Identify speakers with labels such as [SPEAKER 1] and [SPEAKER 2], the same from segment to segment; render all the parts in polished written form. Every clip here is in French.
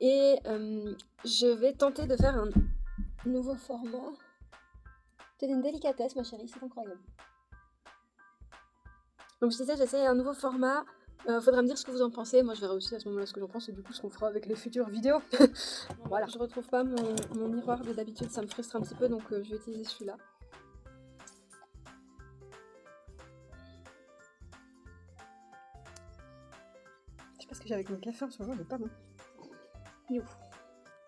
[SPEAKER 1] Et je vais tenter de faire un nouveau format. C'est une délicatesse, ma chérie, c'est incroyable. Donc je disais, j'essaie un nouveau format. Faudra me dire ce que vous en pensez. Moi, je verrai aussi à ce moment-là ce que j'en pense et du coup ce qu'on fera avec les futures vidéos. Voilà. Je retrouve pas mon miroir de d'habitude, ça me frustre un petit peu, donc je vais utiliser celui-là. Je sais pas ce que j'ai avec mon café en ce moment, mais pas bon. You.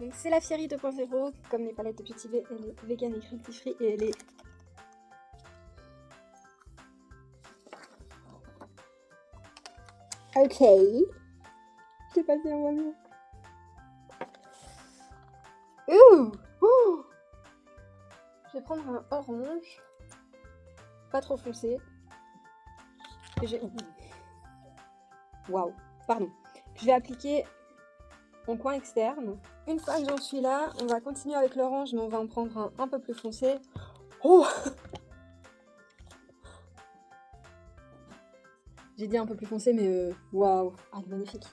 [SPEAKER 1] Donc c'est la Fiery 2.0, comme les palettes de Beauty Bay, elle est vegan et cruelty free et elle est... Ok. Je sais pas si on voit mieux. Ouh, ouh. Je vais prendre un orange, pas trop foncé. Et j'ai... Waouh, pardon. Je vais appliquer en coin externe. Une fois que j'en suis là, on va continuer avec l'orange, mais on va en prendre un peu plus foncé. Oh. J'ai dit un peu plus foncé, mais waouh, ah, magnifique.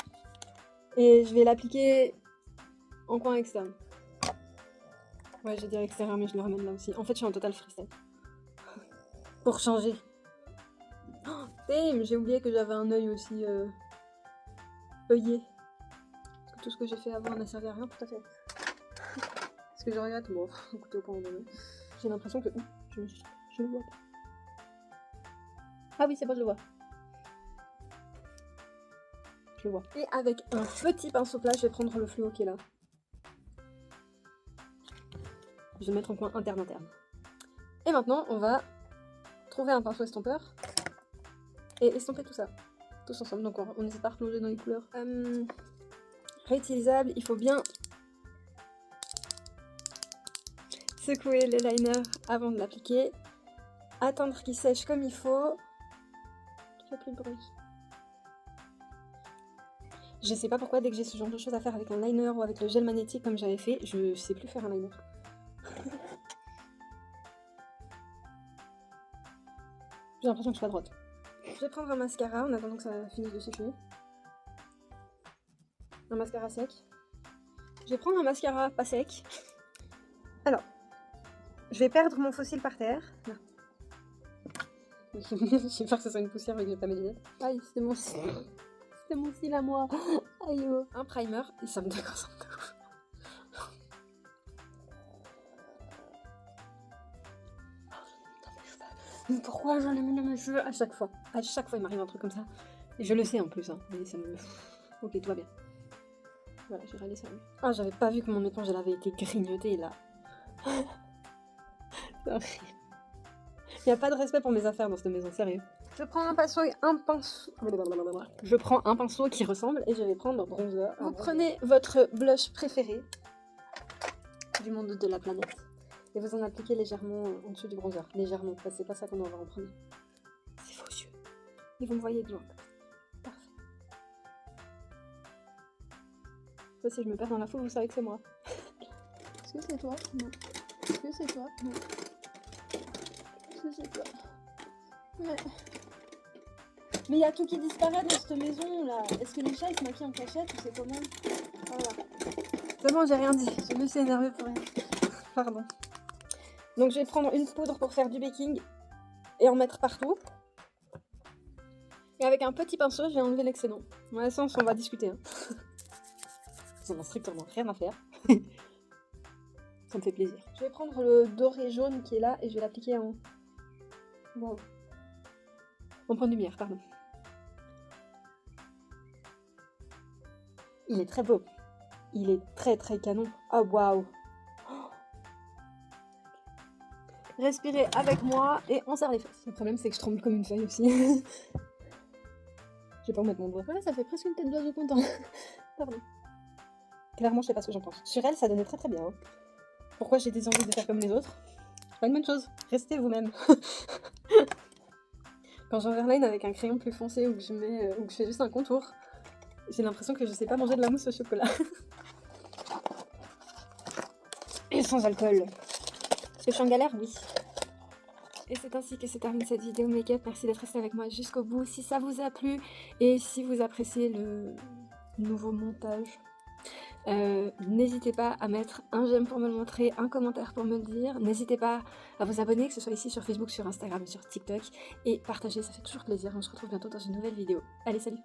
[SPEAKER 1] Et je vais l'appliquer en coin externe. Ouais, j'ai dit à l'extérieur, mais je le ramène là aussi. En fait, je suis en total freestyle. Pour changer. Oh, j'ai oublié que j'avais un œil aussi œillé. Parce que tout ce que j'ai fait avant n'a servi à rien, tout à fait. Est-ce que je regrette? Bon, écoutez, au point où on en est. J'ai l'impression que... Je le vois pas. Ah oui, c'est bon, je le vois. Je le vois. Et avec un petit pinceau plat, je vais prendre le fluo qui est là. Je vais le mettre en coin interne. Et maintenant, on va trouver un pinceau estompeur et estomper tout ça. Tous ensemble. Donc on n'essaie pas de replonger dans les couleurs. Réutilisable, il faut bien secouer le liner avant de l'appliquer. Attendre qu'il sèche comme il faut. Tu fais plus de bruit. Je sais pas pourquoi, dès que j'ai ce genre de choses à faire avec un liner ou avec le gel magnétique comme j'avais fait, je sais plus faire un liner. J'ai l'impression que je suis pas droite. Je vais prendre un mascara en attendant que ça finisse de sécher. Un mascara sec. Je vais prendre un mascara pas sec. Alors, je vais perdre mon fossile par terre. J'ai peur que ce soit une poussière mais que j'ai pas mes lunettes. Aïe, c'était mon cil. C'était mon cil à moi. Aïe. Un primer, et ça me déconcentre de ouf. Mais pourquoi j'en ai mis dans mes cheveux à chaque fois? À chaque fois, il m'arrive un truc comme ça. Et je le sais en plus, hein. Mais ça me... Ok, tout va bien. Voilà, j'ai râlé ça. Ah, j'avais pas vu que mon éponge, elle avait été grignotée, là. C'est horrible. Il n'y a pas de respect pour mes affaires dans cette maison, sérieux. Je prends un pinceau Je prends un pinceau qui ressemble et je vais prendre bronzer. Vous prenez votre blush préféré du monde de la planète et vous en appliquez légèrement en dessous du bronzer. Légèrement, parce que c'est pas ça qu'on va avoir en premier. C'est vos yeux. Et vous me voyez de loin. Parfait. Ça, si je me perds dans la foule, vous savez que c'est moi. Est-ce que c'est toi? Non. Est-ce que c'est toi? Non. Est-ce que c'est toi? Ouais. Mais il y a tout qui disparaît dans cette maison là. Est-ce que les chats ils se maquillent en cachette ou c'est comment? Voilà. C'est bon, j'ai rien dit. Je me suis énervée pour rien. Pardon. Donc je vais prendre une poudre pour faire du baking et en mettre partout. Et avec un petit pinceau, je vais enlever l'excédent. Dans la sens, on va discuter. Hein. Ça n'a strictement rien à faire. Ça me fait plaisir. Je vais prendre le doré jaune qui est là et je vais l'appliquer en... Wow. En point de lumière, pardon. Il est très beau. Il est très très canon. Oh waouh. Respirez avec moi et on serre les fesses. Le problème c'est que je tremble comme une feuille aussi. Je vais pas remettre mon doigt. Voilà, ça fait presque une tête d'oiseau content. Pardon. Clairement, je sais pas ce que j'en pense. Sur elle, ça donnait très très bien. Hein. Pourquoi j'ai des envies de faire comme les autres? C'est pas une bonne chose. Restez vous-même. Quand j'overline avec un crayon plus foncé ou que je mets, ou que je fais juste un contour, j'ai l'impression que je sais pas manger de la mousse au chocolat. Et sans alcool. Est-ce que je suis en galère? Oui. Et c'est ainsi que se termine cette vidéo make-up. Merci d'être resté avec moi jusqu'au bout. Si ça vous a plu et si vous appréciez le nouveau montage, N'hésitez pas à mettre un j'aime pour me le montrer, un commentaire pour me le dire. N'hésitez pas à vous abonner, que ce soit ici sur Facebook, sur Instagram et sur TikTok. Et partager, ça fait toujours plaisir. On se retrouve bientôt dans une nouvelle vidéo. Allez, salut!